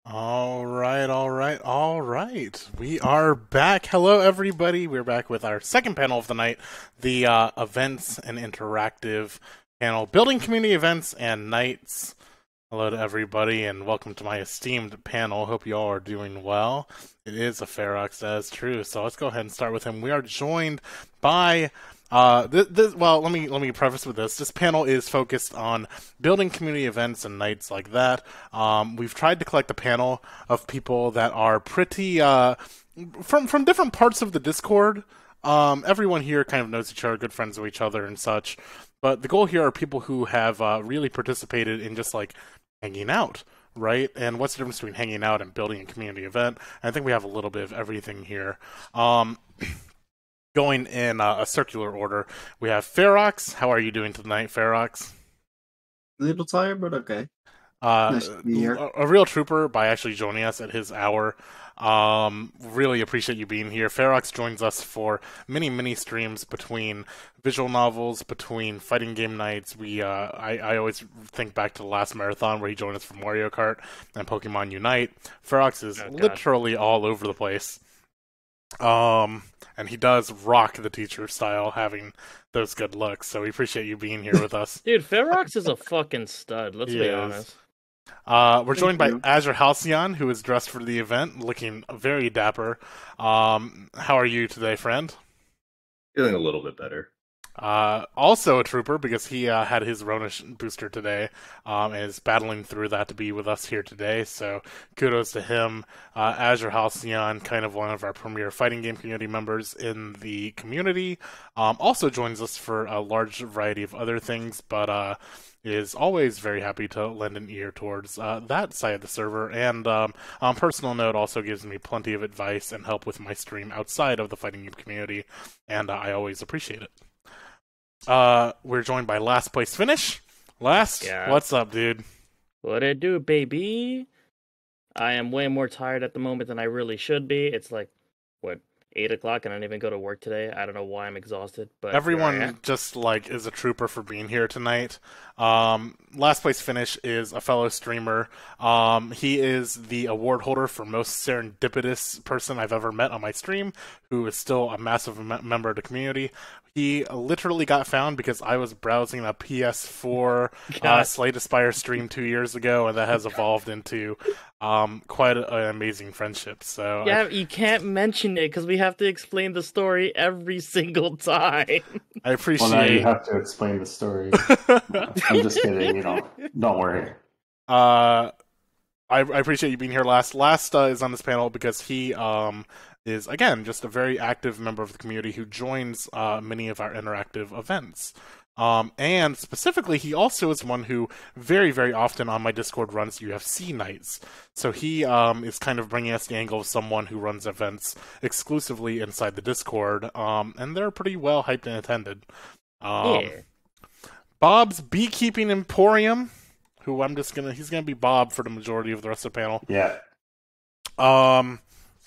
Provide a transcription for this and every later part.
All right, all right, all right. We are back. Hello, everybody. We're back with our second panel of the night, the events and interactive panel, building community events and nights. Hello to everybody, and welcome to my esteemed panel. Hope you all are doing well. It is a Ferox, that is true. So let's go ahead and start with him. We are joined by well, let me preface with this. This panel is focused on building community events and nights like that. We've tried to collect a panel of people that are pretty from different parts of the Discord. Everyone here kind of knows each other, good friends with each other, and such. But the goal here are people who have really participated in just like hanging out, right? And what's the difference between hanging out and building a community event? I think we have a little bit of everything here. Going in a circular order, we have Ferox. How are you doing tonight, Ferox? A little tired, but okay. Nice to be here. A real trooper by actually joining us at his hour. Really appreciate you being here. Ferox joins us for many streams between visual novels, between fighting game nights. I always think back to the last marathon where he joined us for Mario Kart and Pokemon Unite. Ferox is literally all over the place. And he does rock the teacher style, having those good looks. So we appreciate you being here with us. Dude, Ferox is a fucking stud, let's be honest. We're joined by Azure Halcyon, who is dressed for the event, looking very dapper. How are you today, friend? Feeling a little bit better. Also a trooper, because he had his Rona booster today, and is battling through that to be with us here today, so kudos to him. Azure Halcyon, kind of one of our premier fighting game community members in the community, also joins us for a large variety of other things, but is always very happy to lend an ear towards that side of the server, and on personal note, also gives me plenty of advice and help with my stream outside of the fighting game community, and I always appreciate it. We're joined by Last Place Finish. What's up, dude? What it do, baby? I am way more tired at the moment than I really should be. It's like, 8 o'clock, and I didn't even go to work today. I don't know why I'm exhausted, but everyone just like is a trooper for being here tonight. Last Place Finish is a fellow streamer. He is the award holder for most serendipitous person I've ever met on my stream, who is still a massive member of the community. He literally got found because I was browsing a PS4 Slay the Spire stream 2 years ago, and that has evolved into quite an amazing friendship. So yeah, you can't mention it because we have to explain the story every single time. I appreciate. Well, now you have to explain the story. I'm just kidding. Don't worry. I appreciate you being here. Last is on this panel because he is again just a very active member of the community who joins many of our interactive events. And specifically, he also is one who very often on my Discord runs UFC nights. So he is kind of bringing us the angle of someone who runs events exclusively inside the Discord, and they're pretty well hyped and attended. Bob's Beekeeping Emporium, who he's gonna be Bob for the majority of the rest of the panel. Yeah.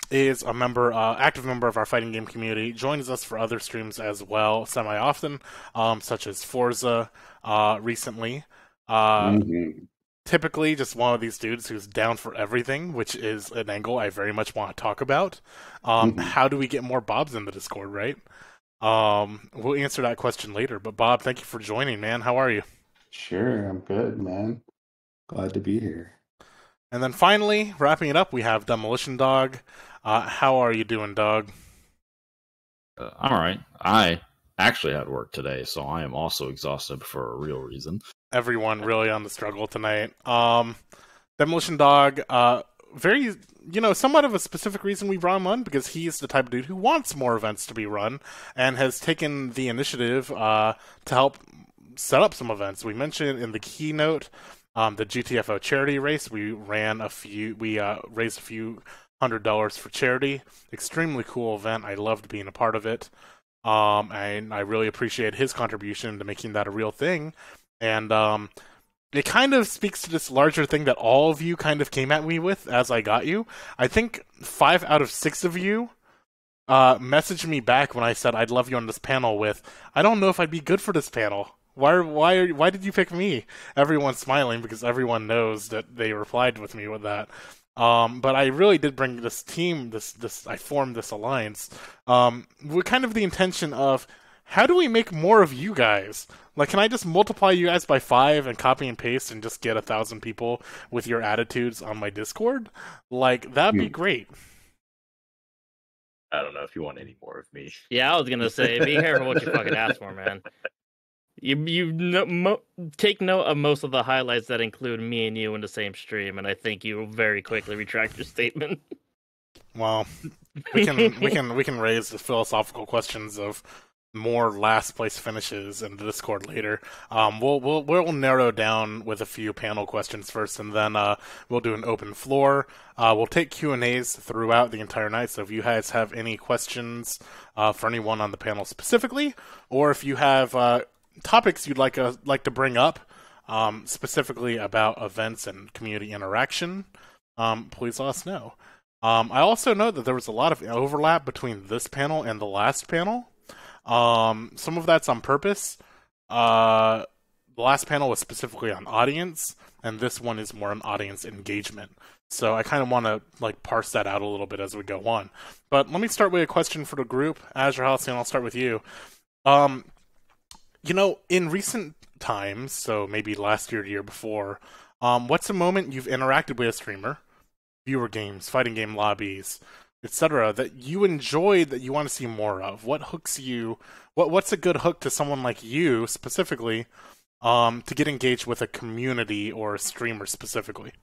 Is a member, active member of our fighting game community, joins us for other streams as well, semi-often, such as Forza, recently. Typically just one of these dudes who's down for everything, which is an angle I very much want to talk about. How do we get more Bobs in the Discord, right? We'll answer that question later, but Bob, thank you for joining, man. How are you? Sure, I'm good, man. Glad to be here. And then finally, wrapping it up, we have Demolition Dog. How are you doing, dog? I'm alright. I actually had work today, so I am also exhausted for a real reason. Everyone really on the struggle tonight. Demolition Dog, very, somewhat of a specific reason we brought him on, because he's the type of dude who wants more events to be run, and has taken the initiative to help set up some events. We mentioned in the keynote the GTFO charity race. We raised a few $100 for charity. Extremely cool event. I loved being a part of it. And I really appreciate his contribution to making that a real thing. And it kind of speaks to this larger thing that all of you kind of came at me with as I got you. I think 5 out of 6 of you messaged me back when I said I'd love you on this panel with, I don't know if I'd be good for this panel. Why did you pick me? Everyone's smiling because everyone knows that they replied with me with that. But I really did bring this team, I formed this alliance, with kind of the intention of, how do we make more of you guys? Like, can I just multiply you guys by 5 and copy and paste and just get 1,000 people with your attitudes on my Discord? Like, that'd be great. I don't know if you want any more of me. Yeah, I was gonna say, be careful what you fucking ask for, man. Take note of most of the highlights that include me and you in the same stream, and I think you will very quickly retract your statement. Well, we can raise the philosophical questions of more last place finishes in the Discord later. We'll narrow down with a few panel questions first, and then we'll do an open floor. We'll take Q&As throughout the entire night. So if you guys have any questions for anyone on the panel specifically, or if you have topics you'd like to bring up specifically about events and community interaction, please let us know. I also know that there was a lot of overlap between this panel and the last panel. Some of that's on purpose. The last panel was specifically on audience, and this one is more on audience engagement. So I kind of want to parse that out a little bit as we go on. But let me start with a question for the group. Azure Halcyon, I'll start with you. In recent times, so maybe last year, the year before, what's a moment you've interacted with a streamer, viewer games, fighting game lobbies, etc., that you enjoyed that you want to see more of? What hooks you? What's a good hook to someone like you specifically to get engaged with a community or a streamer specifically?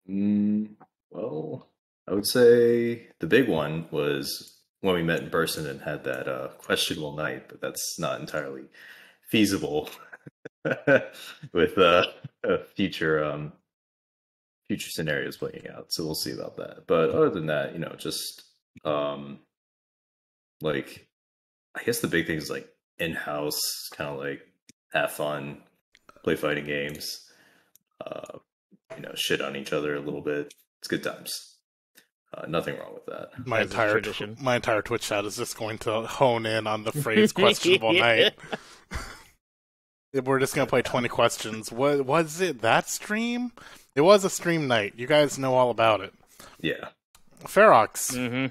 Well, I would say the big one was when we met in person and had that questionable night, but that's not entirely feasible with future scenarios playing out. So we'll see about that. But other than that, just I guess the big thing is in-house, kind of have fun, play fighting games, shit on each other a little bit. It's good times. Nothing wrong with that. My entire Twitch chat is just going to hone in on the phrase questionable night. We're just going to play 20 questions. What was it, that stream? It was a stream night. You guys know all about it. Yeah. Ferox. Mm-hmm.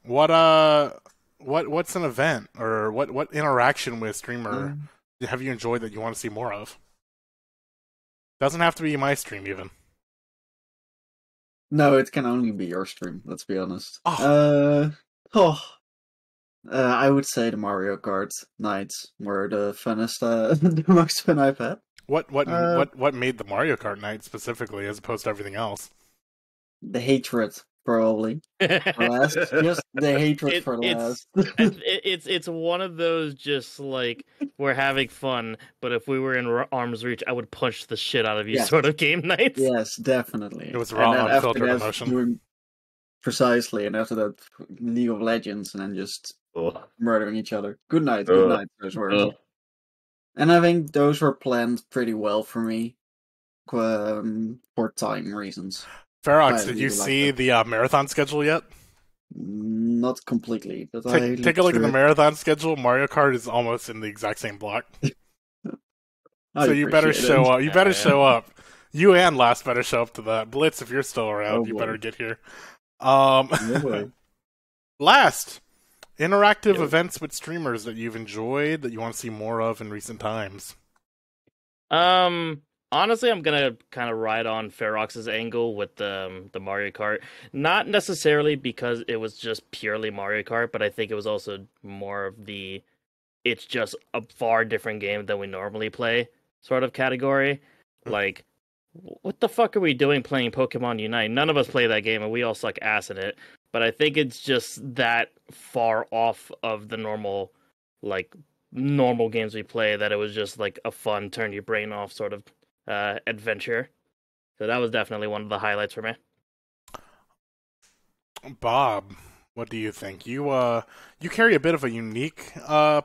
What's an event or what interaction with a streamer have you enjoyed that you want to see more of? Doesn't have to be my stream even. No, it can only be your stream, let's be honest. Oh. I would say the Mario Kart nights were the funnest, the most fun I've had. What made the Mario Kart night specifically as opposed to everything else? The hatred, probably. For last. Just the hatred for last. It's one of those just we're having fun, but if we were in arm's reach, I would punch the shit out of you sort of game nights. Yes, definitely. It was raw, unfiltered emotion. Precisely, and after that, League of Legends, and then just murdering each other. Good night, those were. And I think those were planned pretty well for me, for time reasons. Ferox, did you see the marathon schedule yet? Not completely, but take a look at the marathon schedule. Mario Kart is almost in the exact same block. So you better show up. You better show up. You and Last better show up to that. Blitz, if you're still around, you better get here. Last, interactive events with streamers that you've enjoyed that you want to see more of in recent times. Honestly, I'm gonna kind of ride on Ferox's angle with the Mario Kart. Not necessarily because it was just purely Mario Kart, but I think it was also more of it's just a far different game than we normally play sort of category. What the fuck are we doing playing Pokemon Unite? None of us play that game, and we all suck ass in it. But I think it's just that far off of the normal games we play that it was just a fun, turn your brain off sort of adventure. So that was definitely one of the highlights for me. Bob, what do you think? You carry a bit of a unique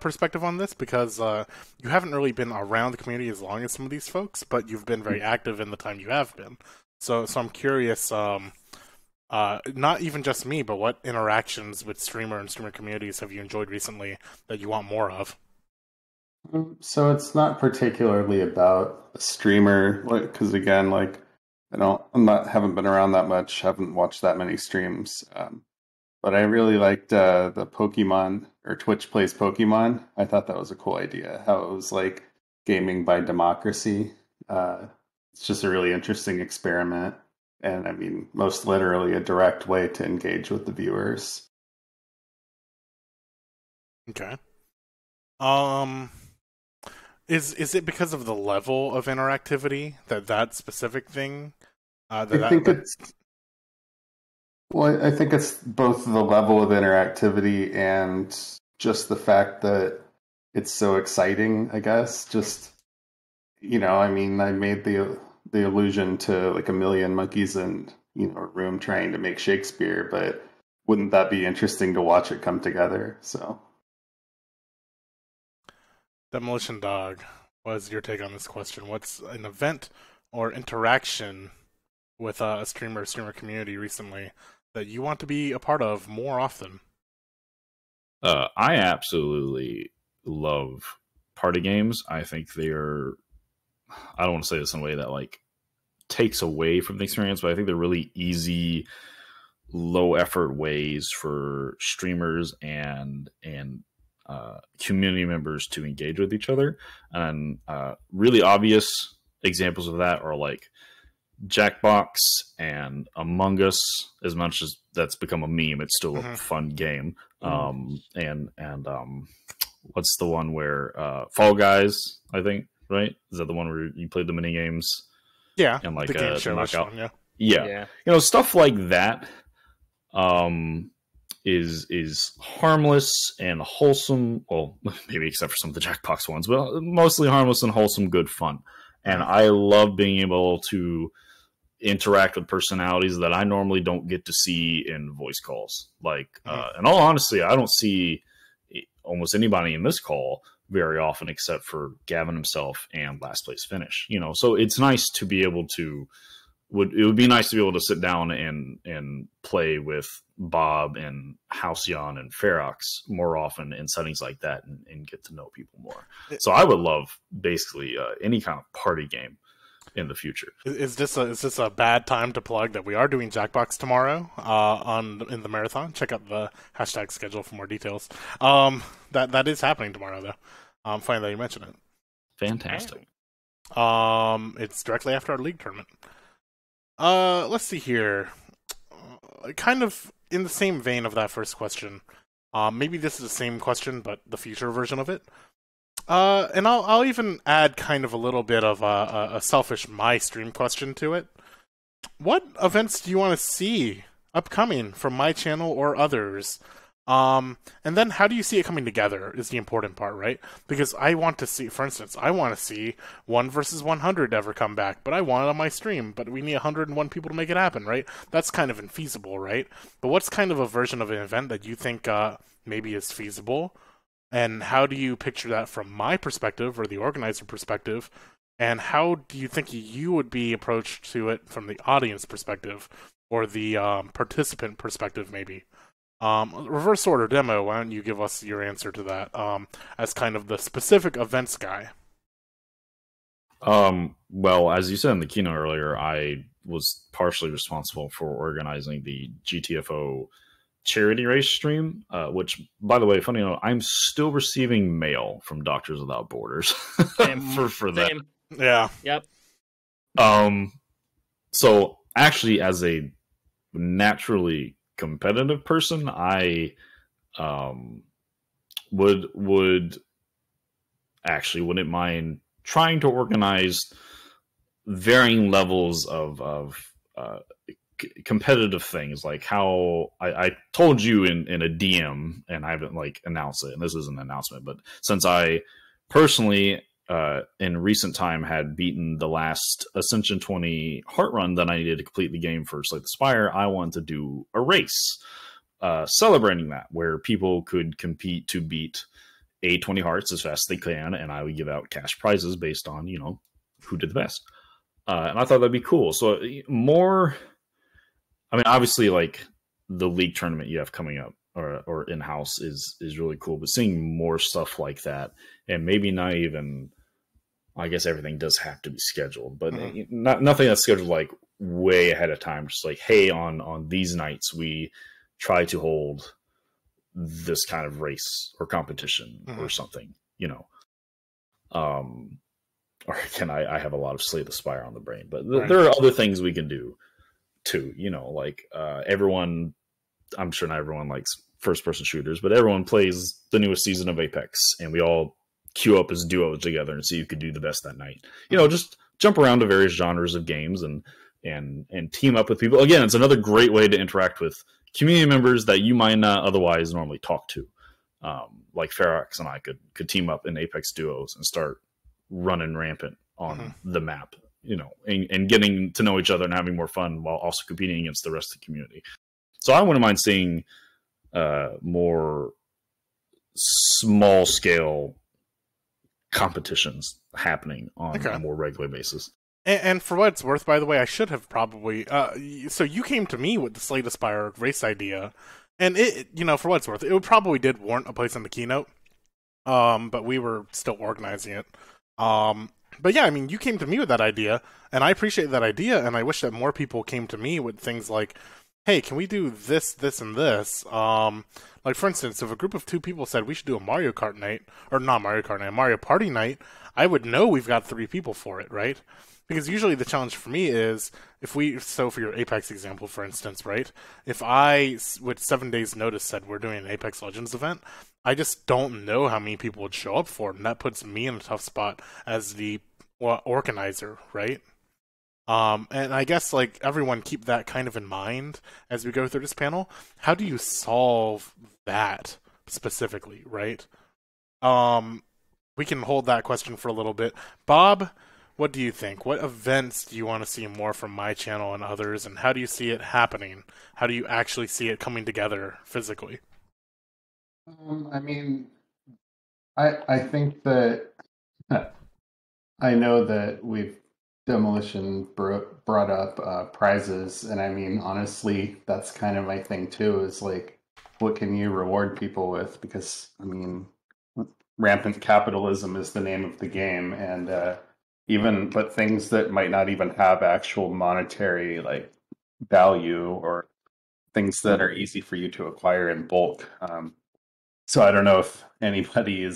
perspective on this because you haven't really been around the community as long as some of these folks, but you've been very active in the time you have been. So I'm curious, not even just me, but what interactions with streamer and streamer communities have you enjoyed recently that you want more of? So it's not particularly about a streamer, because again, haven't been around that much. Haven't watched that many streams. But I really liked the Pokemon or Twitch plays Pokemon. I thought that was a cool idea. How it was like gaming by democracy. It's just a really interesting experiment, and I mean, most literally a direct way to engage with the viewers. Okay. Is it because of the level of interactivity that specific thing? I think it's both the level of interactivity and just the fact that it's so exciting, I guess. Just, I mean, I made the allusion to like a million monkeys in, a room trying to make Shakespeare, but wouldn't that be interesting to watch it come together? So. Demolition Dog, what is your take on this question? What's an event or interaction with a streamer community recently that you want to be a part of more often? I absolutely love party games. I think they're, I don't want to say this in a way that like takes away from the experience, but I think they're really easy, low effort ways for streamers and community members to engage with each other. And really obvious examples of that are like Jackbox and Among Us. As much as that's become a meme, it's still a fun game. And what's the one where Fall Guys, I think, right? Is that the one where you played the mini games? Yeah, and like the game show knockout. One, yeah. Stuff like that is harmless and wholesome. Well, maybe except for some of the Jackbox ones, but mostly harmless and wholesome, good fun. And I love being able to interact with personalities that I normally don't get to see in voice calls. Like, in all honesty, I don't see almost anybody in this call very often except for Gavin himself and Last Place Finish. So it's nice to be able to. It would be nice to be able to sit down and play with Bob and Halcyon and Ferox more often in settings like that and get to know people more. So I would love basically any kind of party game in the future. Is this a bad time to plug that we are doing Jackbox tomorrow in the marathon? Check out the hashtag schedule for more details. That is happening tomorrow though. I'm fine that you mentioned it. Fantastic. It's directly after our league tournament. Let's see here. Kind of in the same vein of that first question. Maybe this is the same question, but the future version of it. And I'll even add kind of a little bit of a selfish my stream question to it. What events do you want to see upcoming from my channel or others? And then how do you see it coming together is the important part, right? Because I want to see, for instance, I want to see 1 versus 100 ever come back, but I want it on my stream, but we need 101 people to make it happen, right? That's kind of infeasible, right? But what's kind of a version of an event that you think maybe is feasible? And how do you picture that from my perspective or the organizer perspective? And how do you think you would be approached to it from the audience perspective or the participant perspective, maybe? Reverse order demo, why don't you give us your answer to that as kind of the specific events guy? Well, as you said in the keynote earlier, I was partially responsible for organizing the GTFO charity race stream, which, by the way, funny enough, I'm still receiving mail from Doctors Without Borders for that. Same. Yeah. Yep. So actually, as a naturally competitive person, I would actually wouldn't mind trying to organize varying levels of competitive things, like how I told you in a DM, and I haven't like announced it, and this is an announcement, but since I personally in recent time had beaten the last Ascension 20 heart run that I needed to complete the game for Slay the Spire, I wanted to do a race celebrating that, where people could compete to beat 20 hearts as fast as they can, and I would give out cash prizes based on, who did the best. And I thought that'd be cool. So more, I mean, obviously, like the league tournament you have coming up or in-house is really cool, but seeing more stuff like that, and maybe not even, I guess everything does have to be scheduled, but nothing that's scheduled like way ahead of time, just like, hey, on these nights we try to hold this kind of race or competition or something, you know. Or again, I have a lot of Slay the Spire on the brain, but there are other things we can do too, you know, like everyone, I'm sure not everyone likes first person shooters, but everyone plays the newest season of Apex, and we all queue up as duos together and see who could do the best that night. You know, just jump around to various genres of games and team up with people. Again, it's another great way to interact with community members that you might not otherwise normally talk to. Like Ferox and I could team up in Apex duos and start running rampant on the map, you know, and getting to know each other and having more fun while also competing against the rest of the community. So I wouldn't mind seeing more small scale competitions happening on a more regular basis. And for what it's worth, by the way, I should have probably. So you came to me with the Slay the Spire race idea, and it, you know, for what it's worth, it probably did warrant a place in the keynote. But we were still organizing it. But yeah, I mean, you came to me with that idea, and I appreciate that idea, and I wish that more people came to me with things like, hey, can we do this, this, and this? Like, for instance, if a group of 2 people said we should do a Mario Kart night, or not Mario Kart night, a Mario Party night, I would know we've got 3 people for it, right? Because usually the challenge for me is, so for your Apex example, for instance, right? If I, with 7 days notice, said we're doing an Apex Legends event, I just don't know how many people would show up for it, and that puts me in a tough spot as the organizer, right? And I guess, like, everyone keep that kind of in mind as we go through this panel. How do you solve that specifically, right? We can hold that question for a little bit. Bob, what do you think? What events do you want to see more from my channel and others, and how do you see it happening? How do you actually see it coming together physically? I mean, I think that I know that Demolition brought up prizes, and I mean, honestly, that's kind of my thing too, is like, what can you reward people with? Because, I mean, rampant capitalism is the name of the game, and but things that might not even have actual monetary like value, or things that are easy for you to acquire in bulk. So I don't know if anybody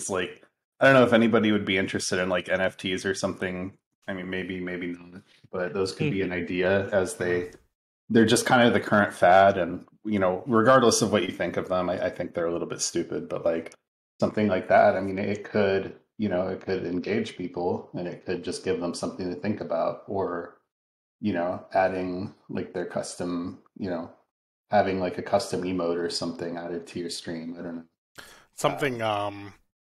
would be interested in like NFTs or something. I mean, maybe not, but those could be an idea, as they're just kind of the current fad. And, you know, regardless of what you think of them, I think they're a little bit stupid, but like something like that, I mean, it could engage people, and it could just give them something to think about, or, you know, adding like their custom, you know, having like a custom emote or something added to your stream. I don't know.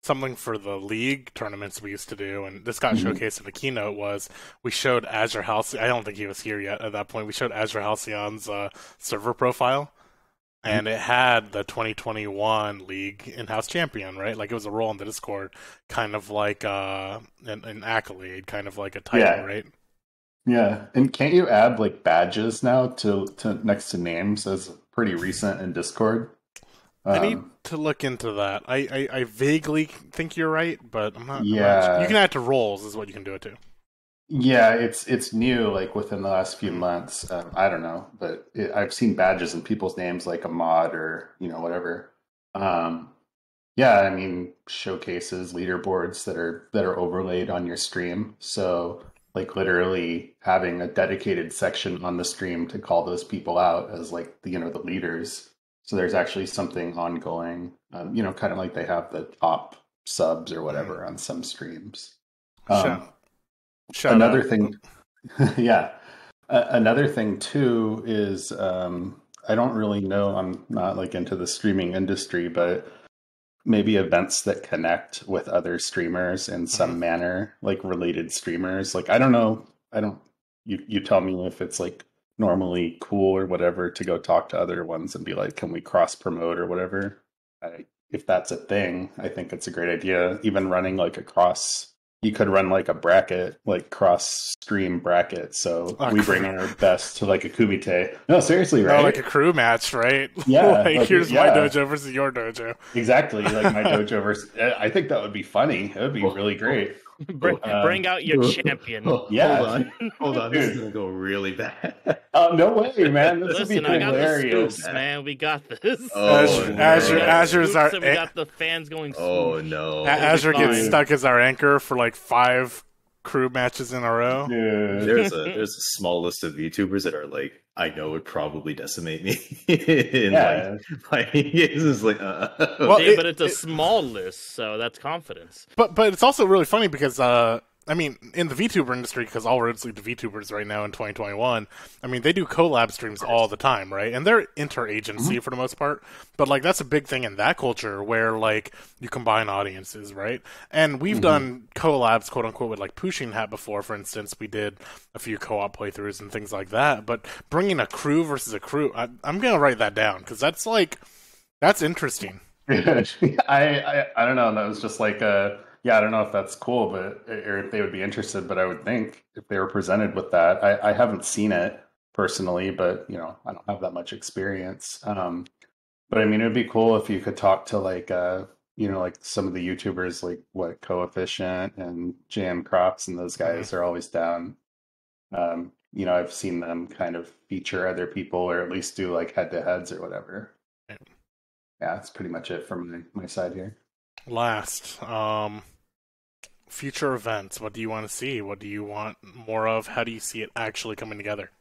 Something for the League tournaments we used to do, and this got showcased in the keynote, was we showed Azure Halcyon. I don't think he was here yet at that point. We showed Azure Halcyon's server profile, and it had the 2021 League in-house champion, right? Like, it was a role in the Discord, kind of like an accolade, kind of like a title, right? Yeah, and can't you add like badges now to next to names, as pretty recent in Discord? I need to look into that. I vaguely think you're right, but I'm not. Yeah, you can add to roles, is what you can do it to. Yeah, it's new, like within the last few months. I don't know, but I've seen badges in people's names, like a mod or, you know, whatever. Yeah, I mean, showcases, leaderboards that are overlaid on your stream. So, like, literally having a dedicated section on the stream to call those people out as, like, the leaders. So there's actually something ongoing, you know, kind of like they have the top subs or whatever on some streams. Another thing, yeah. Another thing too is, I don't really know, I'm not like into the streaming industry, but maybe events that connect with other streamers in some manner, like related streamers. Like, I don't know, you tell me if it's like normally cool or whatever to go talk to other ones and be like, can we cross promote or whatever? If that's a thing, I think it's a great idea. Even running like you could run like a bracket, like cross stream bracket. So we bring our best to like a kumite. No, seriously, right? No, like a crew match, right? Yeah. like here's my dojo versus your dojo. Exactly. Like my dojo versus, I think that would be funny. It would be really great. Bring out your champion. Yeah. Hold on. This is gonna go really bad. No way, man. This would be Listen, I got the hilarious. scoops, man. We got this. Oh, Azur's our. We got the fans going. Oh swoosh. no. Azure gets fine. stuck as our anchor for like 5 crew matches in a row. Dude. There's a small list of VTubers that are like, I know would probably decimate me. Yeah. It's just like, Well, Hey, but it's a small list, so that's confidence. But it's also really funny because I mean, in the VTuber industry, because all roads lead to VTubers right now in 2021. I mean, they do collab streams all the time, right? And they're interagency for the most part. But like that's a big thing in that culture where like you combine audiences, right? And we've done collabs, quote unquote, with like Pushing Hat before. For instance, we did a few co-op playthroughs and things like that. But bringing a crew versus a crew, I'm gonna write that down because that's interesting. I don't know. That was just like yeah, I don't know if that's cool, but or if they would be interested. But I would think if they were presented with that, I haven't seen it personally, but you know, I don't have that much experience. But I mean, it would be cool if you could talk to like you know, like some of the YouTubers, like what Coefficient and Jam Crops, and those guys are always down. You know, I've seen them kind of feature other people, or at least do like head-to-heads or whatever. Yeah, that's pretty much it from my side here. Last, future events. What do you want to see? What do you want more of? How do you see it actually coming together?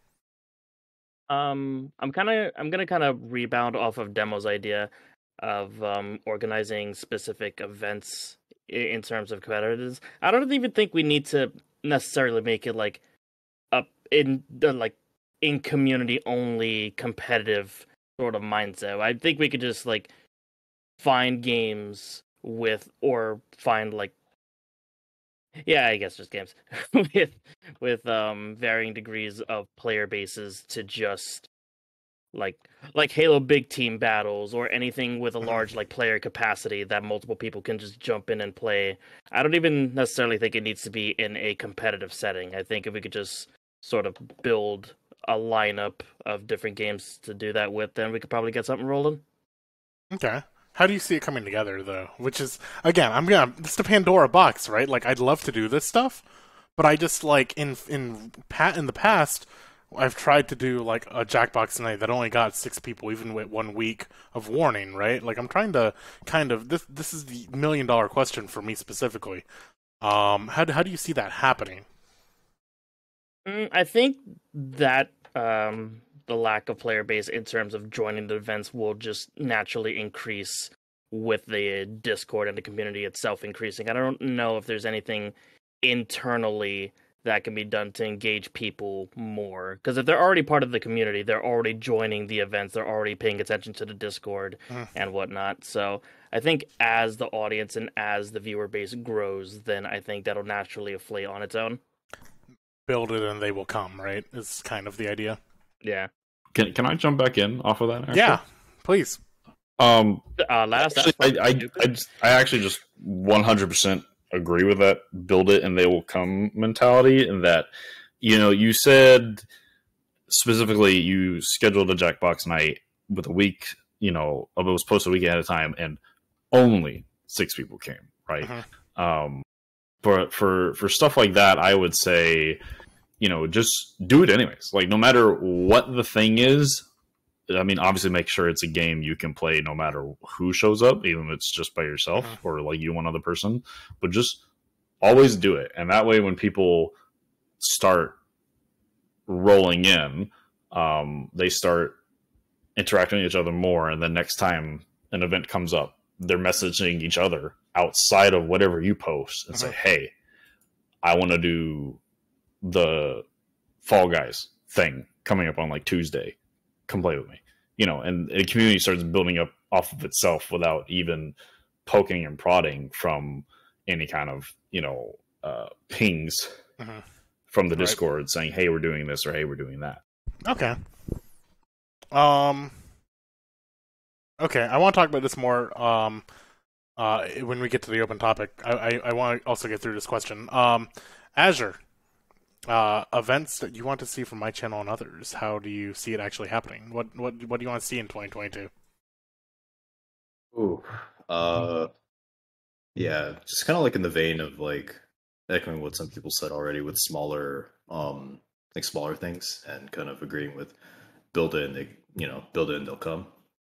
I'm gonna kind of rebound off of Demo's idea of organizing specific events in terms of competitors. I don't even think we need to necessarily make it like up in the like in community only competitive sort of mindset. I think we could just like find games with or find like I guess just games with varying degrees of player bases to just like Halo big team battles or anything with a large like player capacity that multiple people can just jump in and play. I don't even necessarily think it needs to be in a competitive setting. I think if we could just sort of build a lineup of different games to do that with, then we could probably get something rolling. Okay. How do you see it coming together, though? Which is, again, it's the Pandora box, right? Like, I'd love to do this stuff, but I just, like, in the past, I've tried to do, like, a Jackbox night that only got 6 people, even with 1 week of warning, right? Like, I'm trying to kind of, this is the $1 million question for me specifically. How do you see that happening? I think that the lack of player base in terms of joining the events will just naturally increase with the Discord and the community itself increasing. I don't know if there's anything internally that can be done to engage people more. Because if they're already part of the community, they're already joining the events, they're already paying attention to the Discord and whatnot. So I think as the audience and as the viewer base grows, then I think that'll naturally inflate on its own. Build it and they will come, right? Is kind of the idea. Yeah. Can I jump back in off of that? Actually? Yeah, please. Last actually, I actually just 100% agree with that build it and they will come mentality, and that, you know, you said specifically you scheduled a Jackbox night with a week, you know, it was posted a week ahead of time, and only 6 people came, right? But for stuff like that, I would say, you know, just do it anyways. Like, no matter what the thing is, I mean, obviously make sure it's a game you can play no matter who shows up, even if it's just by yourself or like you one other person. But just always do it. And that way when people start rolling in, they start interacting with each other more. And then next time an event comes up, they're messaging each other outside of whatever you post and say, hey, I want to do the Fall Guys thing coming up on like Tuesday. Come play with me, you know, and the community starts building up off of itself without even poking and prodding from any kind of, you know, pings from the Discord saying, hey, we're doing this, or hey, we're doing that. Okay. Okay, I want to talk about this more when we get to the open topic. I want to also get through this question. Azure. Events that you want to see from my channel and others. How do you see it actually happening? What do you want to see in 2022? Yeah, just kind of like in the vein of like echoing what some people said already with smaller, smaller things, and kind of agreeing with build it, and build it and they'll come.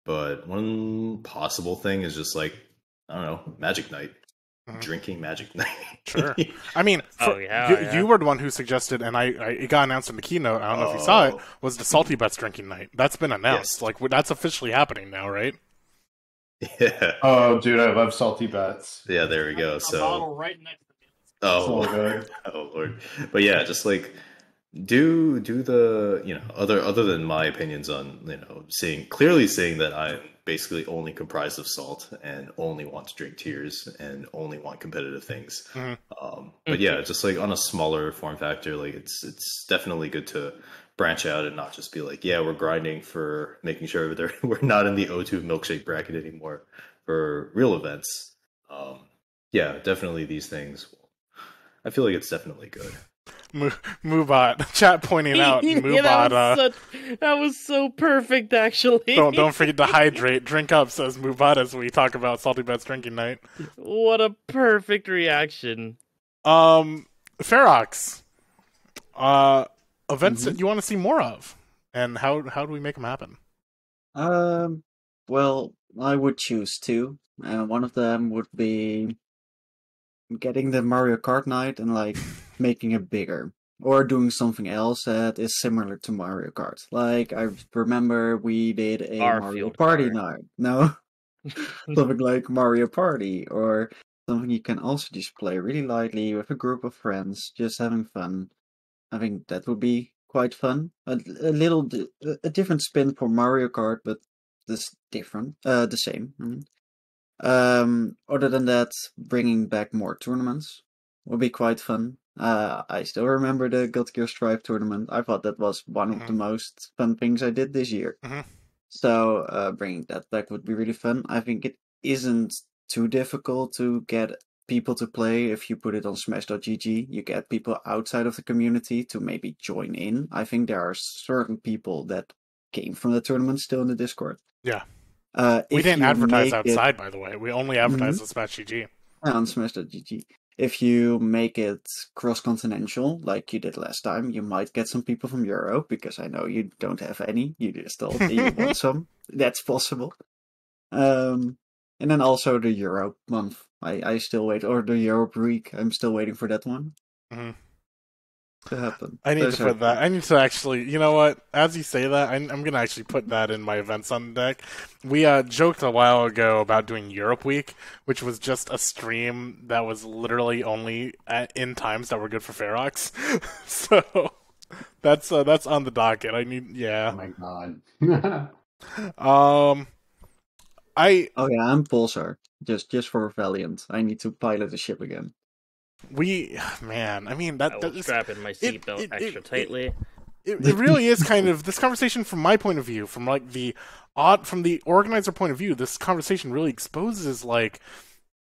But one possible thing is just like, I don't know, Magic Night. Drinking Magic Night. Sure. I mean, you were the one who suggested, and it got announced in the keynote, I don't know if you saw it, was the Salty Bets drinking night. That's been announced. Yes. Like, that's officially happening now, right? Yeah. Oh, dude, I love Salty Bets. Yeah, there we go. So, bottle right next to me. Oh, so good. Oh Lord. But yeah, just like do the other than my opinions on clearly saying that I'm basically only comprised of salt and only want to drink tears and only want competitive things. But yeah, just like on a smaller form factor, like it's definitely good to branch out and not just be like, yeah, we're grinding for making sure that we're not in the O2 milkshake bracket anymore for real events. Yeah, definitely these things. I feel like it's definitely good. Moobot, chat pointing out. Moobot, that was so perfect, actually. Don't forget to hydrate. Drink up, says Moobot as we talk about Salty Bets drinking night. What a perfect reaction. Ferox, events that you want to see more of, and how do we make them happen? Well, I would choose two. One of them would be getting the Mario Kart night and like making it bigger, or doing something else that is similar to Mario Kart. Like I remember we did a Mario Party night. No, something like Mario Party, or something you can also just play really lightly with a group of friends, just having fun. I think that would be quite fun. A different spin for Mario Kart, but this different, the same. Other than that, bringing back more tournaments would be quite fun. I still remember the Guilty Gear Strive tournament. I thought that was one of the most fun things I did this year. So bringing that back would be really fun. I think it isn't too difficult to get people to play if you put it on Smash.gg. You get people outside of the community to maybe join in. I think there are certain people that came from the tournament still in the Discord. Yeah. We didn't advertise outside, by the way. We only advertised on Smash.gg. On Smash.gg. If you make it cross-continental, like you did last time, you might get some people from Europe, because I know you don't have any. You just told me you want some. That's possible. And then also the Europe month. I still wait, or the Europe week. I'm still waiting for that one. To happen. I need to put that. I need to actually, you know what? As you say that, I'm going to actually put that in my events on deck. We joked a while ago about doing Europe Week, which was just a stream that was literally only in times that were good for Ferox. So that's on the docket. Oh my god. I'm Pulsar. Just for Valiant. I need to pilot the ship again. I mean, that I will strap in my seatbelt extra tightly. It really is kind of this conversation from my point of view, from like from the organizer point of view. This conversation really exposes like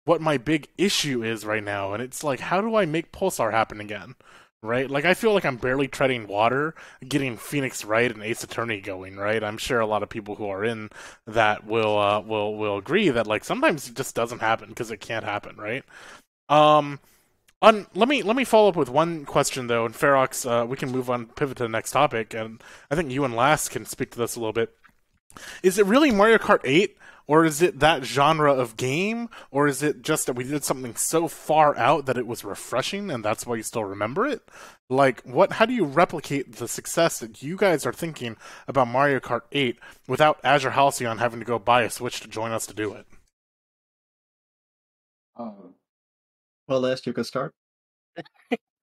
what my big issue is right now, and it's like, how do I make Pulsar happen again? Right? Like, I feel like I'm barely treading water, getting Phoenix Wright and Ace Attorney going. Right? I'm sure a lot of people who are in that will agree that like sometimes it just doesn't happen because it can't happen. Right? Let me follow up with one question though, and Ferox, we can move on, pivot to the next topic, and I think you and Last can speak to this a little bit. Is it really Mario Kart 8, or is it that genre of game, or is it just that we did something so far out that it was refreshing, and that's why you still remember it? Like, how do you replicate the success that you guys are thinking about Mario Kart 8 without Azure Halcyon having to go buy a Switch to join us to do it? Well, Last, you can start.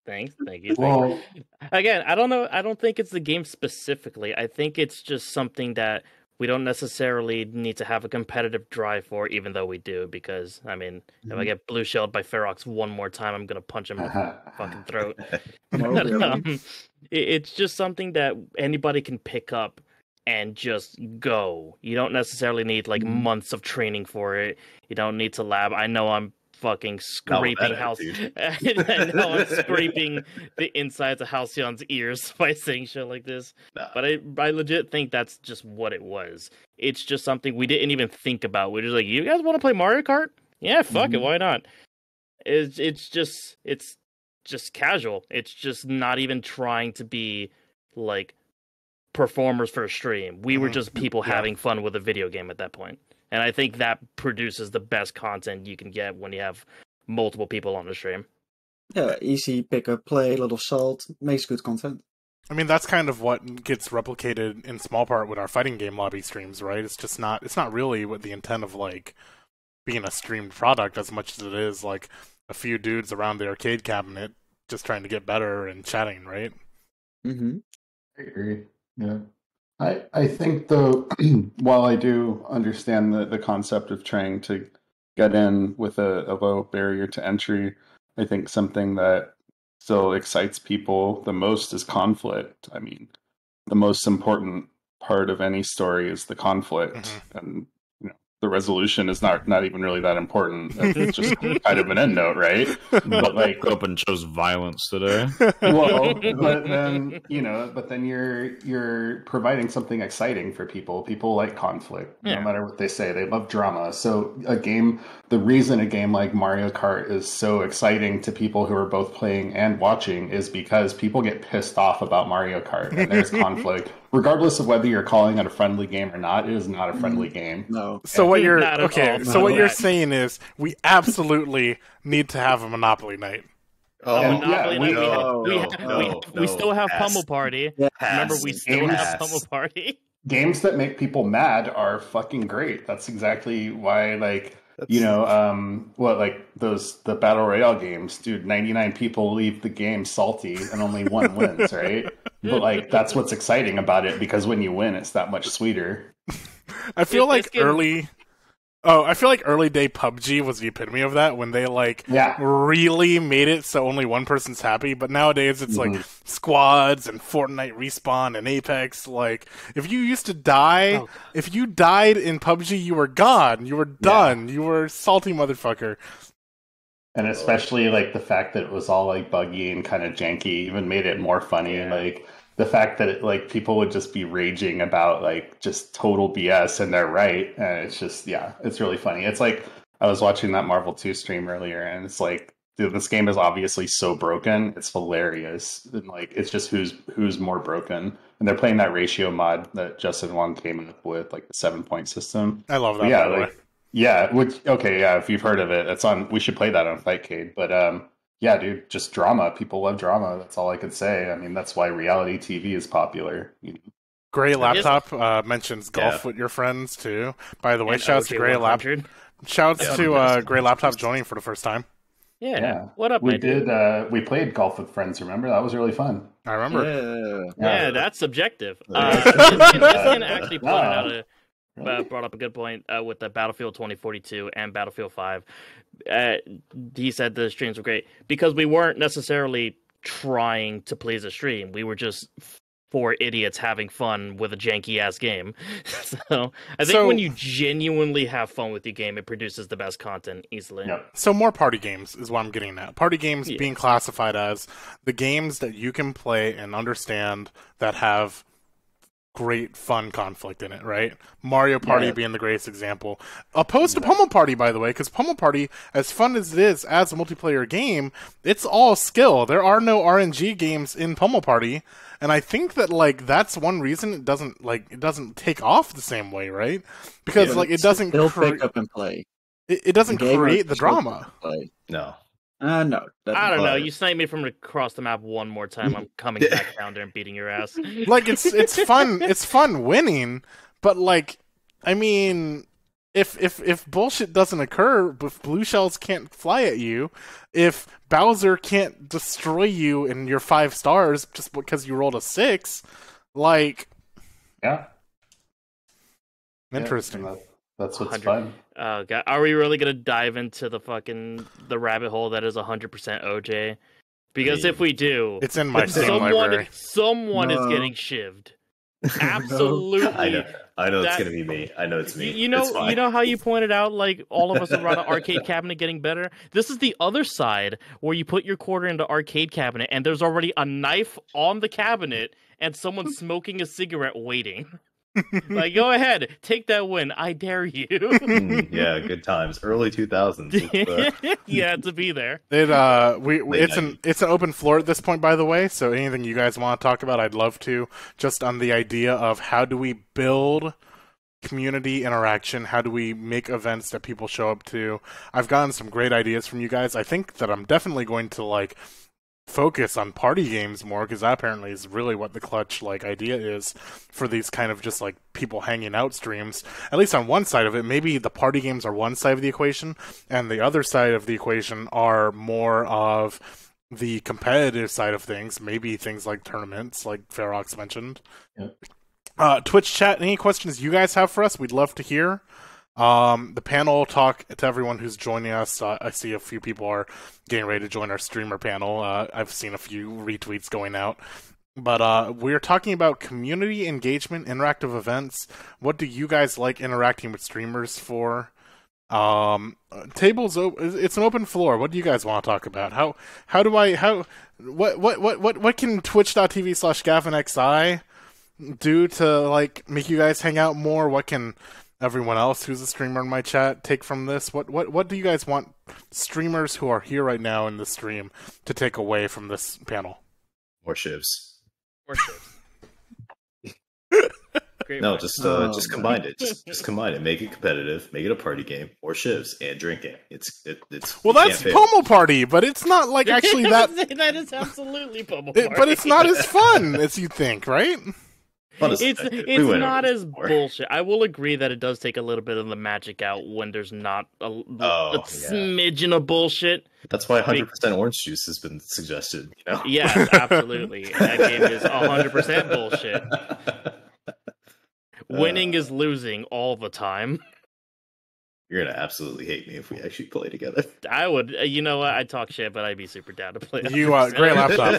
Thank you. Well, again, I don't know. I don't think it's the game specifically. I think it's just something that we don't necessarily need to have a competitive drive for, even though we do. Because I mean, if I get blue shelled by Ferox one more time, I'm gonna punch him in the fucking throat. It's just something that anybody can pick up and just go. You don't necessarily need like months of training for it. You don't need to lab. I know I'm fucking scraping I know I'm scraping the insides of Halcyon's ears by saying shit like this. But I legit think that's just what it was. It's just something we didn't even think about. We're just like, you guys want to play Mario Kart? Yeah, fuck it, why not? It's just casual. It's just not even trying to be like performers for a stream. We were just people having fun with a video game at that point. And I think that produces the best content you can get when you have multiple people on the stream. Yeah, easy pick up, play, little salt, makes good content. I mean, that's kind of what gets replicated in small part with our fighting game lobby streams, right? It's not really what the intent of like being a streamed product as much as it is like a few dudes around the arcade cabinet just trying to get better and chatting, right? Mm-hmm. I agree. Yeah. I think though, while I do understand the concept of trying to get in with a low barrier to entry, I think something that still excites people the most is conflict. I mean, the most important part of any story is the conflict, and the resolution is not even really that important. It's just kind of an end note, right? But like, up and chose violence today. Well, but then you're providing something exciting for people. People like conflict, no matter what they say. They love drama. So the reason a game like Mario Kart is so exciting to people who are both playing and watching is because people get pissed off about Mario Kart, and there's conflict. Regardless of whether you're calling it a friendly game or not, it is not a friendly game. No. So what you're you're saying is we absolutely need to have a Monopoly night. Monopoly night. We still have Pummel Party. Yeah. Remember, we still have Pummel Party. Games that make people mad are fucking great. That's exactly why, like, the Battle Royale games, dude, 99 people leave the game salty and only one wins, right? But, like, that's what's exciting about it, because when you win, it's that much sweeter. I feel like early day PUBG was the epitome of that, when they really made it so only one person's happy. But nowadays it's like squads and Fortnite Respawn and Apex. Like, if you used to die, if you died in PUBG, you were gone. You were done. You were a salty motherfucker. And especially like the fact that it was all like buggy and kind of janky even made it more funny. Yeah. Like the fact that people would just be raging about like just total BS, and they're right. And it's just, it's really funny. It's like, I was watching that Marvel 2 stream earlier, and it's like, dude, this game is obviously so broken. It's hilarious. And like, it's just who's more broken. And they're playing that ratio mod that Justin Wong came up with, like the 7-point system. I love that. By the way. Yeah, if you've heard of it, it's on. We should play that on Fightcade. But dude, just drama. People love drama. That's all I could say. I mean, that's why reality TV is popular. Gray Laptop mentions golf with your friends too. By the way, shouts to Gray Laptop. Shouts to Gray Laptop joining for the first time. Yeah. What up, we played golf with friends. Remember, that was really fun. I remember. Yeah, that's subjective. Ian actually brought up a good point with the Battlefield 2042 and Battlefield 5. He said the streams were great because we weren't necessarily trying to please a stream. We were just four idiots having fun with a janky ass game. So I think when you genuinely have fun with your game, it produces the best content easily. Yep. So more party games is what I'm getting at. Party games being classified as the games that you can play and understand that have great fun conflict in it, right? Mario Party being the greatest example. Opposed to Pummel Party, by the way, because Pummel Party, as fun as it is as a multiplayer game, it's all skill. There are no RNG games in Pummel Party, and I think that that's one reason it doesn't take off the same way, right? Because it doesn't pick up and play. It doesn't create the drama. No. No. I don't know. You sniped me from across the map one more time. I'm coming back down there and beating your ass. It's fun. It's fun winning, but I mean, if bullshit doesn't occur, if blue shells can't fly at you, if Bowser can't destroy you in your 5 stars just because you rolled a 6, interesting. Yeah, that's what's fun. Oh God, are we really gonna dive into the rabbit hole that is 100% OJ? Because if we do, it's in my Steam library. Someone is getting shivved. Absolutely. I know it's gonna be me. I know it's me. You know how you pointed out all of us around an arcade cabinet getting better? This is the other side where you put your quarter into arcade cabinet and there's already a knife on the cabinet and someone smoking a cigarette waiting. Like, go ahead, take that win. I dare you. Yeah, good times. Early 2000s. Yeah, to be there. It's an open floor at this point, by the way. So anything you guys want to talk about, I'd love to. Just on the idea of how do we build community interaction? How do we make events that people show up to? I've gotten some great ideas from you guys. I think that I'm definitely going to focus on party games more, because that apparently is really what the clutch idea is for these kind of just people hanging out streams, at least on one side of it. Maybe the party games are one side of the equation, and the other side of the equation are more of the competitive side of things, maybe things like tournaments like Ferox mentioned. Twitch chat, any questions you guys have for us? We'd love to hear. The panel talk to everyone who's joining us. I see a few people are getting ready to join our streamer panel. I've seen a few retweets going out. But we're talking about community engagement, interactive events. What do you guys like interacting with streamers for? Tables. It's an open floor. What do you guys want to talk about? What can twitch.tv/GavinXI do to make you guys hang out more? What can everyone else who's a streamer in my chat take from this? What do you guys want streamers who are here right now in the stream to take away from this panel? More shivs. More shivs. No, just combine it. Just combine it. Make it competitive. Make it a party game. More shivs and drinking. It's well, that's Pommel Party, but it's not actually that. That is absolutely Pommel Party. But it's not as fun as you think, right? It's not as bullshit. I will agree that it does take a little bit of the magic out when there's not a smidgen of bullshit. That's why 100% orange juice has been suggested. Yes, absolutely. That game is 100% bullshit. Winning is losing all the time. You're gonna absolutely hate me if we actually play together. I would. You know what? I'd talk shit, but I'd be super down to play. Great laptop.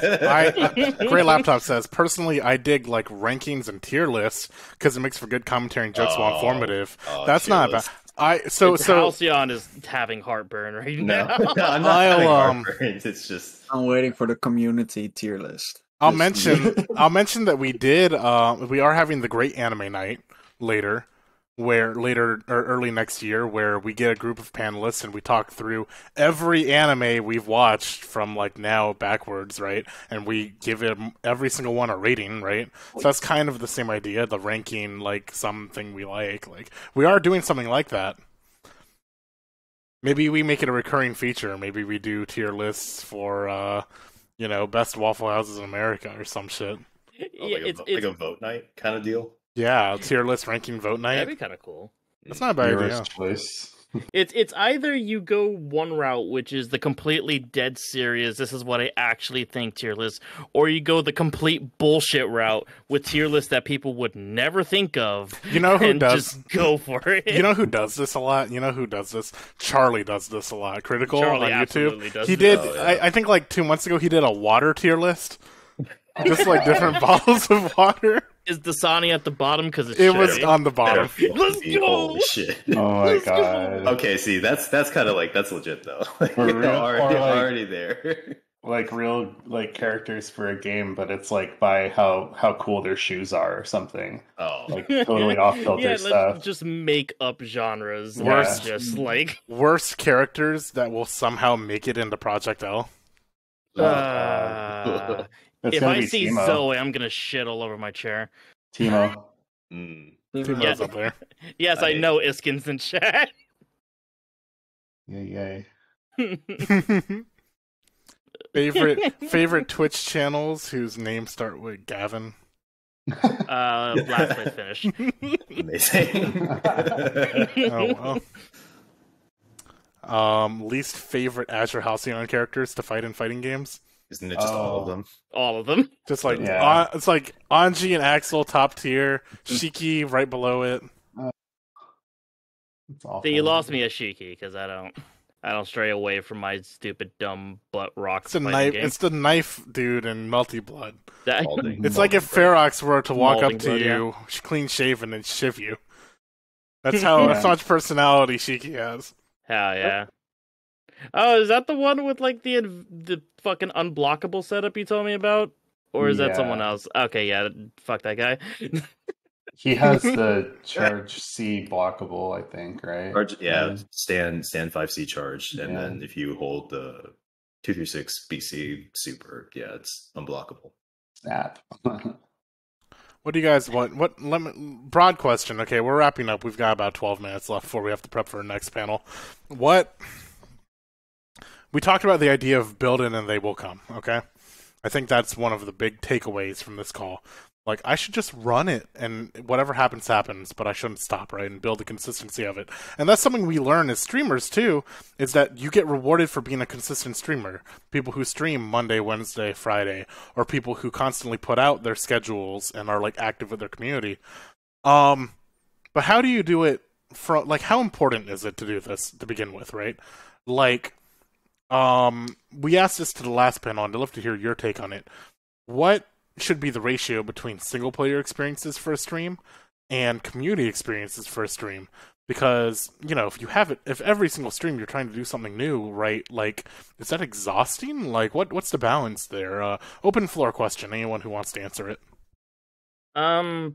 Great laptop says, personally, I dig rankings and tier lists because it makes for good commentary and jokes while informative. That's not bad. Halcyon is having heartburn right now. No, I'm not having heartburn. It's just I'm waiting for the community tier list. I'll mention that we are having the Great Anime Night early next year, where we get a group of panelists and we talk through every anime we've watched from now backwards, right? And we give every single one a rating, right? So that's kind of the same idea, the ranking something we like. We are doing something like that. Maybe we make it a recurring feature. Maybe we do tier lists for best Waffle Houses in America or some shit. It's a vote night kind of deal. Yeah, tier list ranking vote night. That'd be kind of cool. That's not a bad idea. Choice. It's either you go one route, which is the completely dead serious, this is what I actually think tier list, or you go the complete bullshit route with tier lists that people would never think of. You know who does? Just go for it. You know who does this a lot? You know who does this? Charlie does this a lot. Critical Charlie on YouTube. Does he did. I think 2 months ago he did a water tier list, just different bottles of water. Is Dasani at the bottom because it was on the bottom? Let's go! Holy shit! Oh my god! Okay, see, that's kind of that's legit though. Already there. Real characters for a game, but it's by how cool their shoes are or something. Oh, totally off filter stuff. Let's just make up genres. Worst characters that will somehow make it into Project L. If I see Timo. Zoe, I'm gonna shit all over my chair. Timo. Timo's up there. Yes, I know Iskin's in chat. Yay. Favorite Twitch channels whose names start with Gavin? Last place finish. Amazing. Oh well. Least favorite Azure Halcyon characters to fight in fighting games? Isn't it just all of them? All of them. Just it's Anji and Axel top tier, Shiki right below it. So you lost me at Shiki because I don't stray away from my stupid dumb butt rock. It's It's the knife dude in Melty Blood. It's if Ferox were to walk up to you, clean shaven, and shiv you. That's that's much personality Shiki has. Hell yeah. Oh, is that the one with the fucking unblockable setup you told me about? Or is that someone else? Okay, yeah, fuck that guy. He has the charge C blockable, I think, right? Yeah, stand 5C charge, and Yeah. then if you hold the 236 BC super, yeah, it's unblockable. Snap. What do you guys want? Broad question. Okay, we're wrapping up. We've got about 12 minutes left before we have to prep for our next panel. We talked about the idea of build in and they will come, okay? I think that's one of the big takeaways from this call. Like, I should just run it, and whatever happens, happens, but I shouldn't stop, right? And build the consistency of it. And that's something we learn as streamers, too, is that you get rewarded for being a consistent streamer. People who stream Monday, Wednesday, Friday, or people who constantly put out their schedules and are, like, active with their community. But how do you do it how important is it to do this to begin with, right? Like, we asked this to the last panel, and I'd love to hear your take on it. What should be the ratio between single-player experiences for a stream and community experiences for a stream? Because, if every single stream you're trying to do something new, right, like, is that exhausting? Like, what's the balance there? Open floor question, anyone who wants to answer it.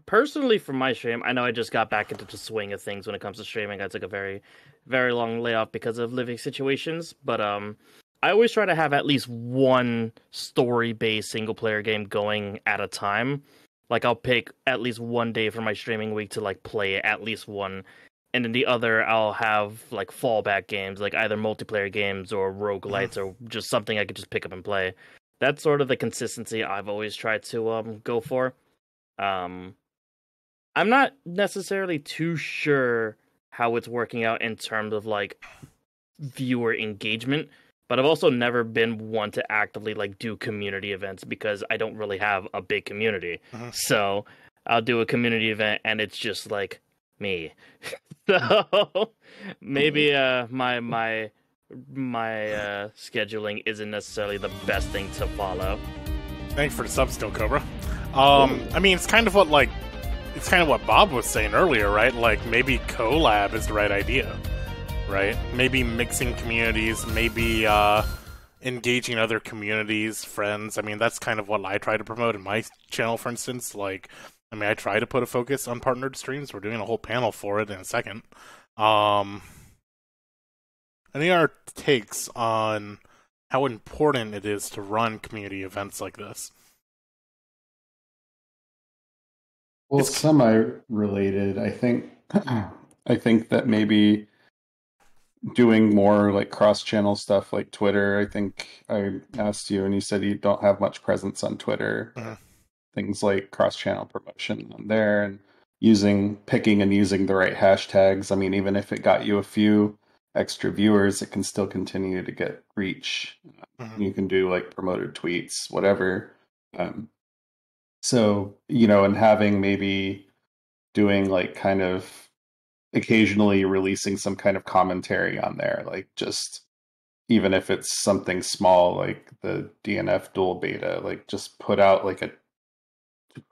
Personally, for my stream, I know I just got back into the swing of things when it comes to streaming. I took a very, very long layoff because of living situations, but I always try to have at least one story-based single-player game going at a time. Like, I'll pick at least one day for my streaming week to, like, play at least one, and then the other I'll have, like, fallback games, like either multiplayer games or roguelites or just something I could just pick up and play. That's sort of the consistency I've always tried to go for. I'm not necessarily too sure how it's working out in terms of, like, viewer engagement, but I've also never been one to actively, like, do community events because I don't really have a big community. So I'll do a community event and it's just, like, me. So maybe my scheduling isn't necessarily the best thing to follow. Thanks for the sub still, Cobra. I mean, it's kind of what Bob was saying earlier, right? Like, maybe collab is the right idea, right? Maybe mixing communities, maybe engaging other communities, friends. I mean, that's kind of what I try to promote in my channel, for instance. Like, I mean, I try to put a focus on partnered streams. We're doing a whole panel for it in a second. Any other takes on how important it is to run community events like this? Well, semi-related. I think that maybe doing more like cross-channel stuff like Twitter. I think I asked you and you said you don't have much presence on Twitter. Things like cross-channel promotion on there and picking and using the right hashtags. I mean, even if it got you a few extra viewers, it can still continue to get reach. You can do like promoted tweets, whatever. So, and having maybe doing like kind of occasionally releasing some kind of commentary on there, like just even if it's something small like the DNF dual beta, like just put out like a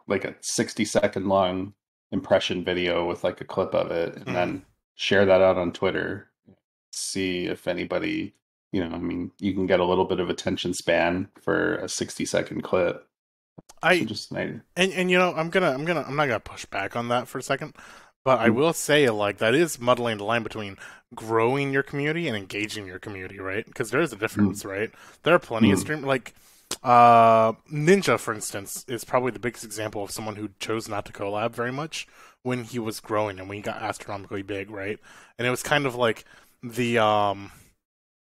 60-second long impression video with like a clip of it and then share that out on Twitter. See if anybody, I mean, you can get a little bit of attention span for a 60-second clip. I'm not gonna push back on that for a second, but I will say, like, that is muddling the line between growing your community and engaging your community, right? Because there is a difference, right? There are plenty of streamers, like Ninja, for instance, is probably the biggest example of someone who chose not to collab very much when he was growing and when he got astronomically big, right? And it was kind of like the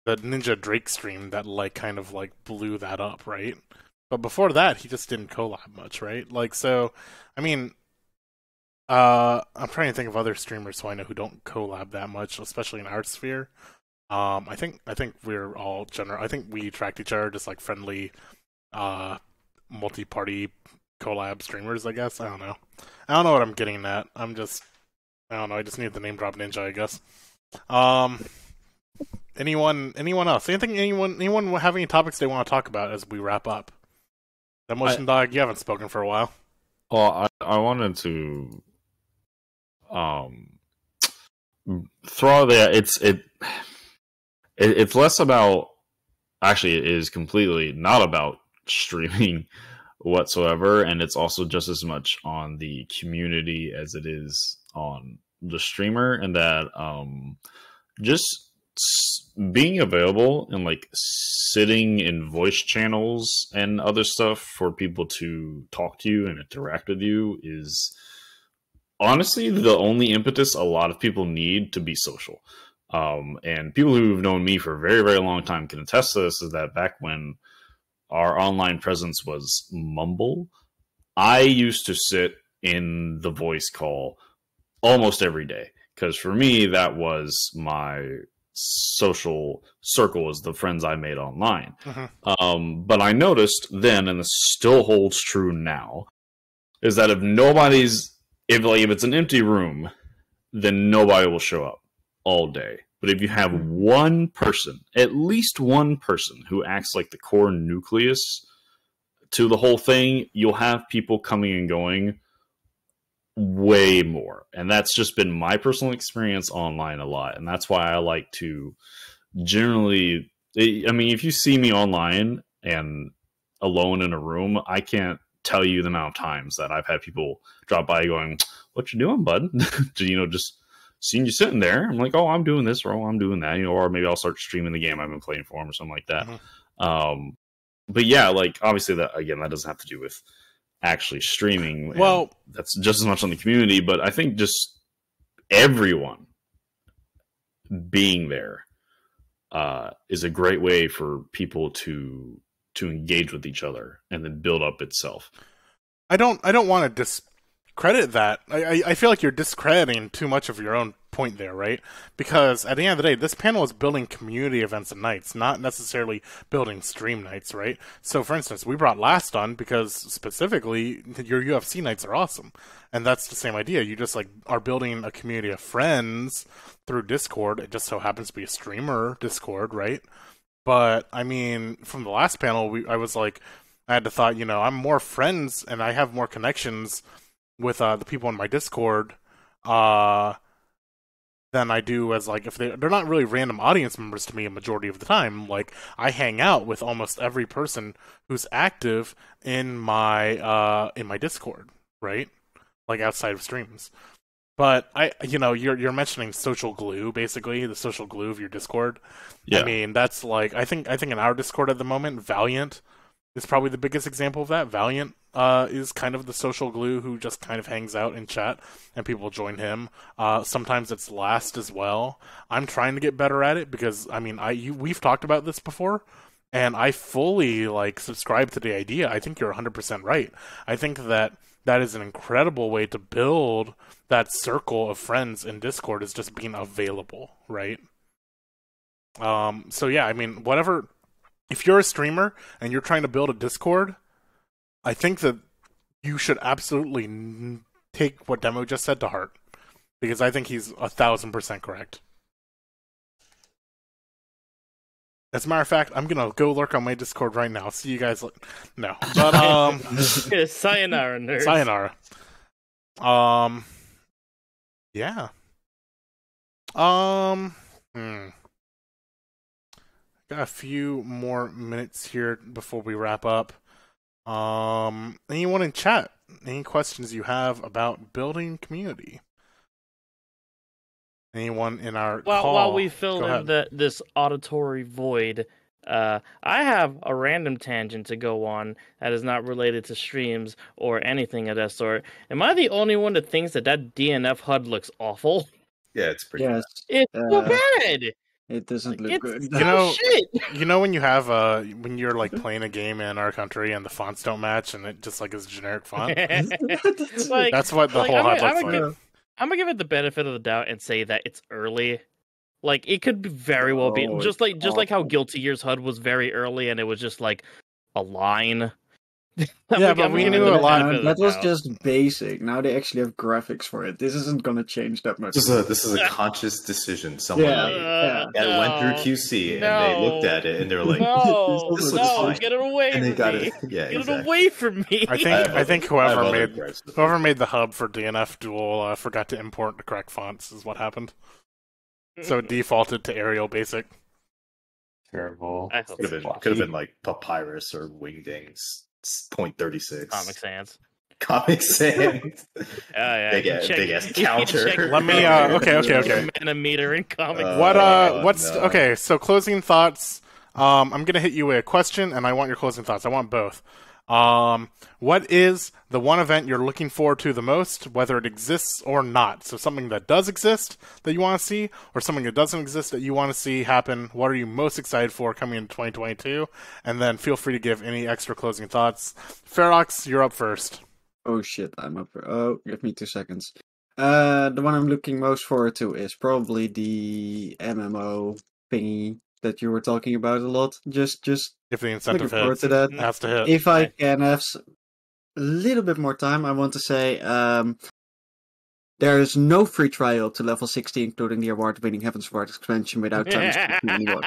Ninja Drake stream that like kind of like blew that up, right? But before that, he just didn't collab much, right? Like, so, I mean, I'm trying to think of other streamers who I know who don't collab that much, especially in our sphere. I think we're all general. I think we attract each other, just like friendly, multi-party collab streamers. I guess I don't know what I'm getting at. I don't know. I just need the name drop Ninja, I guess. Anyone else? Anyone have any topics they want to talk about as we wrap up? Demolition Dog, you haven't spoken for a while. Well, I wanted to throw there. It's less about, actually it is completely not about streaming, whatsoever, and it's also just as much on the community as it is on the streamer, and that just being available and like sitting in voice channels and other stuff for people to talk to you and interact with you is honestly the only impetus a lot of people need to be social. And people who've known me for a very, very long time can attest to this, is that back when our online presence was Mumble, I used to sit in the voice call almost every day, because for me that was my social circle, was the friends I made online. But I noticed then, and this still holds true now, is that if it's an empty room, then nobody will show up all day. But if you have one person, at least one person, who acts like the core nucleus to the whole thing, you'll have people coming and going way more. And that's just been my personal experience online a lot. And that's why I like to generally, I mean, if you see me online and alone in a room, I can't tell you the amount of times that I've had people drop by going, "What you doing, bud?" Just seeing you sitting there. I'm like, "Oh, I'm doing this," or "Oh, I'm doing that," or maybe I'll start streaming the game I've been playing for them or something like that. But yeah, like obviously that doesn't have to do with actually streaming. Well, that's just as much on the community, but I think just everyone being there is a great way for people to engage with each other and then build up itself. I don't want to discredit that. I feel like you're discrediting too much of your own point there, right? Because at the end of the day, this panel is building community events and nights, not necessarily building stream nights, right? So, for instance, we brought Last on because specifically your UFC nights are awesome, and that's the same idea. You just like are building a community of friends through Discord. It just so happens to be a streamer Discord, right? But I mean, from the last panel, I was like, I had to thought, I'm more friends and I have more connections with the people in my Discord than I do as like, if they're not really random audience members to me a majority of the time. Like, I hang out with almost every person who's active in my Discord, right? Like outside of streams. But you're mentioning social glue, basically the social glue of your Discord. Yeah. I mean, that's like I think in our Discord at the moment, Valiant is probably the biggest example of that. Valiant is kind of the social glue who just kind of hangs out in chat and people join him. Sometimes it's Last as well. I'm trying to get better at it because I mean, we've talked about this before. And I fully like subscribe to the idea. I think you're 100% right. I think that is an incredible way to build that circle of friends in Discord, is just being available, right? So yeah, I mean, whatever. If you're a streamer and you're trying to build a Discord, I think that you should absolutely take what Demo just said to heart, because I think he's 1,000% correct. As a matter of fact, I'm gonna go lurk on my Discord right now. See you guys. No, but sayonara, nerds. Sayonara. Yeah. Got a few more minutes here before we wrap up. Anyone in chat? Any questions you have about building community? Anyone in our call? While we fill in this auditory void, I have a random tangent to go on that is not related to streams or anything of that sort. Am I the only one that thinks that DNF HUD looks awful? Yeah, it's pretty bad. It's so bad. It doesn't look good. You know when you have when you're like playing a game in our country and the fonts don't match and it just like is a generic font. That's what the whole HUD looks like. I'm gonna give it the benefit of the doubt and say that it's early. Like, it could very well be just like how Guilty Gear's HUD was very early and it was just like a line. Yeah, but we knew a lot. That was just basic. Now they actually have graphics for it. This isn't gonna change that much. This is a conscious decision someone made. That went through QC and they looked at it and they were like, "This looks fine." Get it away from me! Get it away from me! I think whoever made the hub for DNF Duel forgot to import the correct fonts. Is what happened. So it defaulted to Arial Basic. Terrible. Could have been like Papyrus or Wingdings. 0.36. Comic Sans. Comic Sans. Yeah, Big ass counter. Let me. Okay. Manometer in Comic What's no. okay? So closing thoughts. I'm gonna hit you with a question, and I want your closing thoughts. I want both. What is the one event you're looking forward to the most, whether it exists or not? So something that does exist that you want to see, or something that doesn't exist that you want to see happen. What are you most excited for coming into 2022? And then feel free to give any extra closing thoughts. Ferox, you're up first. Oh shit, I'm up. Oh, give me 2 seconds. The one I'm looking most forward to is probably the MMO thingy that you were talking about a lot. Just If the incentive looking forward hits, to that. it has to hit. If I can have a little bit more time, I want to say there is no free trial to level 60, including the award-winning Heaven's Ward expansion without time skipping anyone.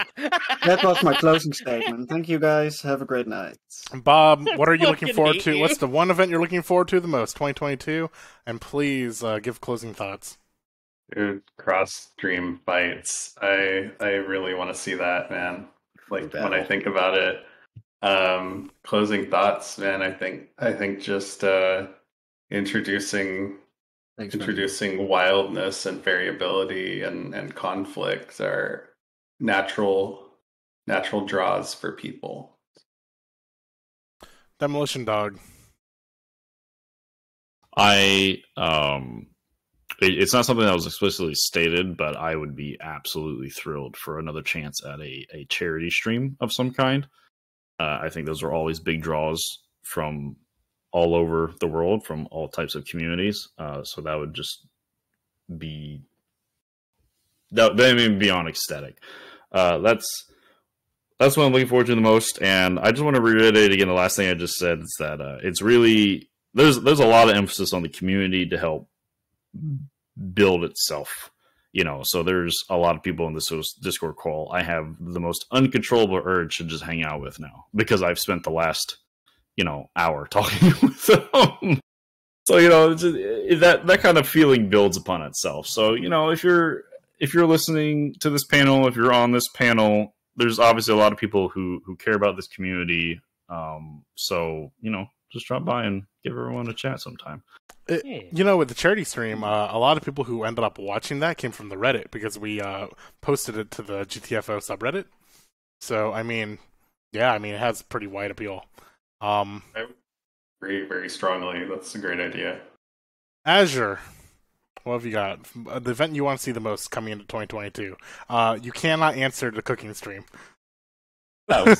That was my closing statement. Thank you guys. Have a great night. Bob, what are you looking Fucking forward hate to? you. What's the one event you're looking forward to the most, 2022? And please give closing thoughts. Dude, cross-stream fights. I really want to see that, man. Like, when I think about it. Closing thoughts, man. I think just introducing Thanks, man. introducing wildness and variability and conflict are natural draws for people. Demolition Dog. It's not something that was explicitly stated, but I would be absolutely thrilled for another chance at a charity stream of some kind. I think those are always big draws from all over the world, from all types of communities. So that would just be beyond ecstatic. That's what I'm looking forward to the most. And I just want to reiterate again the last thing I just said is that it's really there's a lot of emphasis on the community to help build itself. So there's a lot of people in this Discord call I have the most uncontrollable urge to just hang out with now because I've spent the last, hour talking with them. So, that kind of feeling builds upon itself. So, if you're listening to this panel, if you're on this panel, there's obviously a lot of people who care about this community. So, just drop by and give everyone a chat sometime. With the charity stream, a lot of people who ended up watching that came from the Reddit because we posted it to the GTFO subreddit. So, it has pretty wide appeal. I agree very strongly. That's a great idea. Azure, what have you got? The event you want to see the most coming into 2022. You cannot answer the cooking stream. I was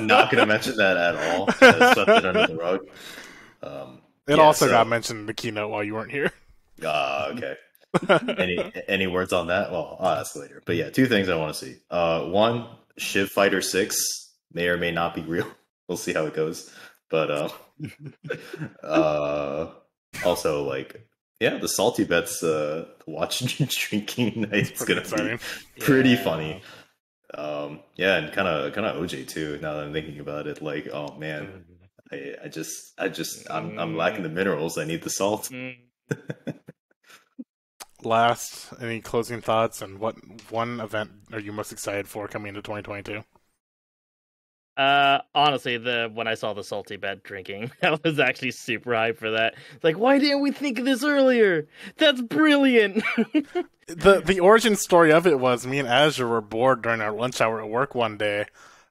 not going to mention that at all. I swept it under the rug. It also got mentioned in the keynote while you weren't here. Okay. Any words on that? Well, I'll ask later. But yeah, 2 things I want to see. One, Shiv Fighter 6 may or may not be real. We'll see how it goes. But also, the Salty Bets watch drinking night is going to be pretty funny. And kind of OJ too. Now that I'm thinking about it, oh man, I'm lacking the minerals. I need the salt. Last, any closing thoughts, and what one event are you most excited for coming into 2022? Honestly, when I saw the Salty Bet drinking, I was actually super hyped for that. Why didn't we think of this earlier? That's brilliant. The origin story of it was me and Azure were bored during our lunch hour at work one day,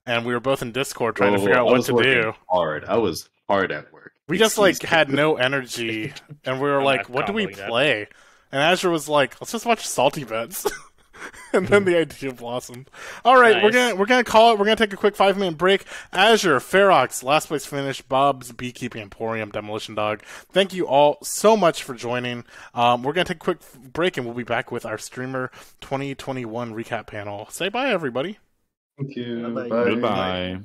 and we were both in Discord trying to figure out what to do. I was hard at work. We just had no energy, and we were like, "What do we play?" And Azure was like, "Let's just watch Salty Bets." And then the idea blossomed. All right, nice. we're gonna call it. We're gonna take a quick 5-minute break. Azure, Ferox, Last Place Finish, Bob's Beekeeping Emporium, Demolition Dog. Thank you all so much for joining. We're gonna take a quick break, and we'll be back with our Streamer 2021 recap panel. Say bye, everybody. Thank you. Bye-bye. Bye. Goodbye.